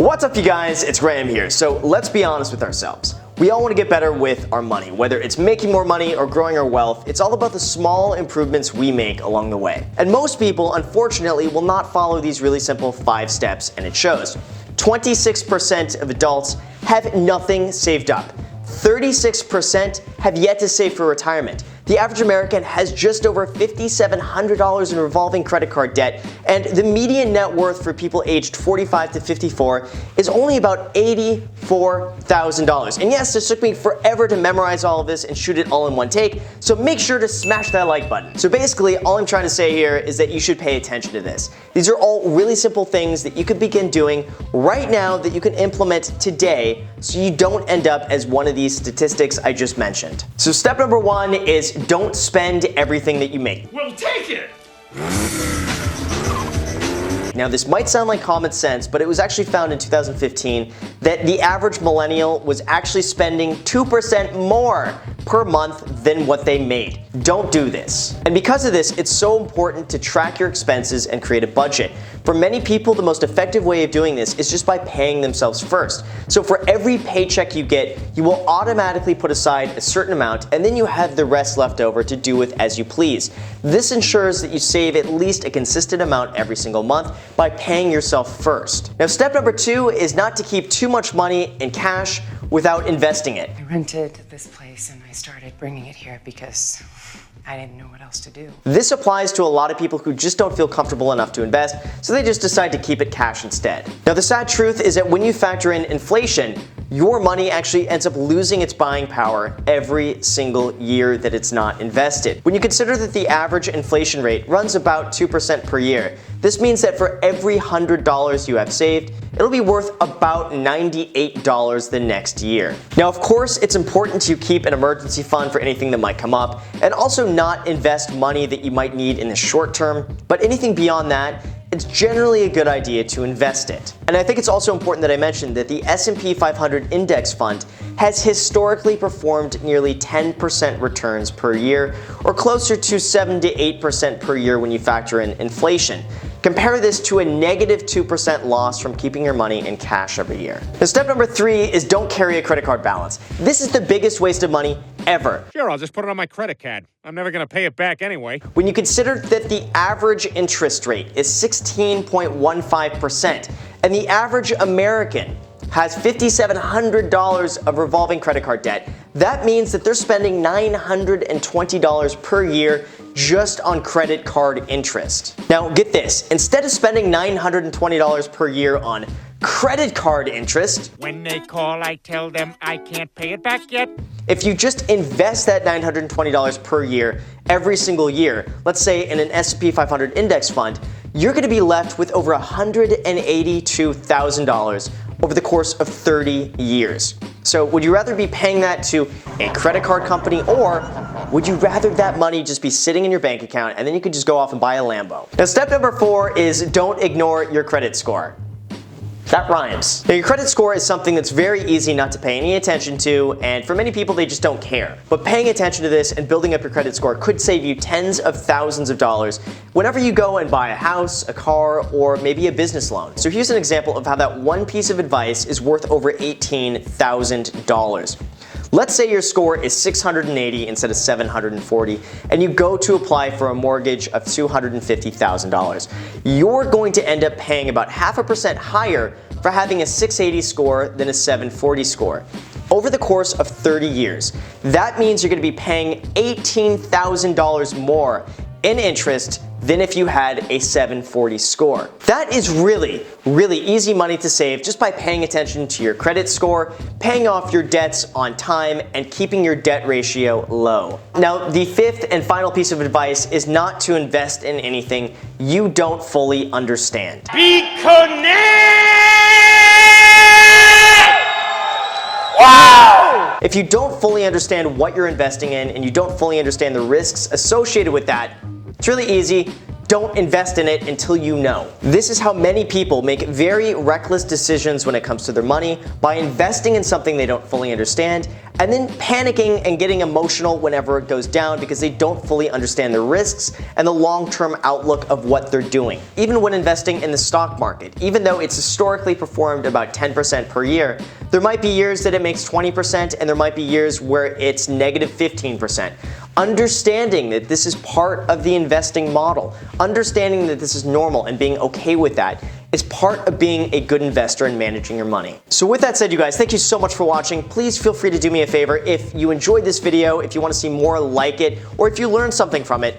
What's up, you guys? It's Graham here. So let's be honest with ourselves. We all want to get better with our money. Whether it's making more money or growing our wealth, it's all about the small improvements we make along the way. And most people, unfortunately, will not follow these really simple 5 steps, and it shows. 26% of adults have nothing saved up. 36% have yet to save for retirement. The average American has just over $5,700 in revolving credit card debt, and the median net worth for people aged 45 to 54 is only about $84,000. And yes, this took me forever to memorize all of this and shoot it all in one take, so make sure to smash that like button. So basically, all I'm trying to say here is that you should pay attention to this. These are all really simple things that you could begin doing right now that you can implement today so you don't end up as one of these statistics I just mentioned. So step number 1 is don't spend everything that you make. We'll take it! Now, this might sound like common sense, but it was actually found in 2015 that the average millennial was actually spending 2% more per month than what they made. Don't do this. And because of this, it's so important to track your expenses and create a budget. For many people, the most effective way of doing this is just by paying themselves first. So for every paycheck you get, you will automatically put aside a certain amount, and then you have the rest left over to do with as you please. This ensures that you save at least a consistent amount every single month by paying yourself first. Now, step number 2 is not to keep too much money in cash without investing it. I rented this place and I started bringing it here because I didn't know what else to do. This applies to a lot of people who just don't feel comfortable enough to invest, so they just decide to keep it cash instead. Now, the sad truth is that when you factor in inflation, your money actually ends up losing its buying power every single year that it's not invested. When you consider that the average inflation rate runs about 2% per year, this means that for every $100 you have saved, it'll be worth about $98 the next year. Now, of course, it's important to keep an emergency fund for anything that might come up, and also not invest money that you might need in the short term, but anything beyond that, it's generally a good idea to invest it. And I think it's also important that I mention that the S&P 500 index fund has historically performed nearly 10% returns per year, or closer to 7 to 8% per year when you factor in inflation. Compare this to a negative 2% loss from keeping your money in cash every year. Now, step number 3 is don't carry a credit card balance. This is the biggest waste of money ever. Sure, I'll just put it on my credit card. I'm never gonna pay it back anyway. When you consider that the average interest rate is 16.15%, and the average American has $5,700 of revolving credit card debt, that means that they're spending $920 per year just on credit card interest. Now, get this, instead of spending $920 per year on credit card interest, When they call, I tell them I can't pay it back yet. if you just invest that $920 per year every single year, let's say in an S&P 500 index fund, you're going to be left with over $182,000 over the course of 30 years. So would you rather be paying that to a credit card company, or would you rather that money just be sitting in your bank account and then you could just go off and buy a Lambo? Now, step number 4 is don't ignore your credit score. That rhymes. Now, your credit score is something that's very easy not to pay any attention to, and for many people, they just don't care. But paying attention to this and building up your credit score could save you tens of thousands of dollars whenever you go and buy a house, a car, or maybe a business loan. So here's an example of how that one piece of advice is worth over $18,000. Let's say your score is 680 instead of 740, and you go to apply for a mortgage of $250,000. You're going to end up paying about 0.5% higher for having a 680 score than a 740 score. Over the course of 30 years, that means you're going to be paying $18,000 more in interest than if you had a 740 score. That is really, really easy money to save just by paying attention to your credit score, paying off your debts on time, and keeping your debt ratio low. Now, the 5th and final piece of advice is not to invest in anything you don't fully understand. Be connected! Wow! If you don't fully understand what you're investing in and you don't fully understand the risks associated with that, it's really easy. don't invest in it until you know. This is how many people make very reckless decisions when it comes to their money, by investing in something they don't fully understand and then panicking and getting emotional whenever it goes down because they don't fully understand the risks and the long-term outlook of what they're doing. Even when investing in the stock market, even though it's historically performed about 10% per year, there might be years that it makes 20% and there might be years where it's negative 15%. Understanding that this is part of the investing model, understanding that this is normal and being okay with that is part of being a good investor and managing your money. So with that said, you guys, thank you so much for watching. Please feel free to do me a favor. If you enjoyed this video, if you want to see more like it, or if you learned something from it,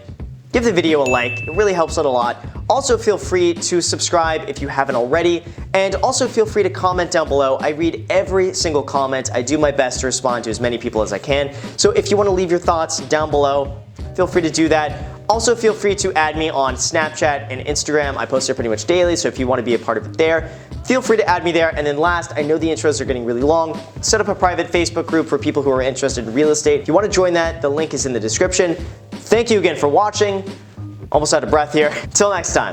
give the video a like. It really helps out a lot. Also feel free to subscribe if you haven't already, and also feel free to comment down below. I read every single comment. I do my best to respond to as many people as I can. So if you want to leave your thoughts down below, feel free to do that. Also feel free to add me on Snapchat and Instagram. I post there pretty much daily, so if you want to be a part of it there, feel free to add me there. And then last, I know the intros are getting really long. Set up a private Facebook group for people who are interested in real estate. If you want to join that, the link is in the description. Thank you again for watching. Almost out of breath here. Till next time.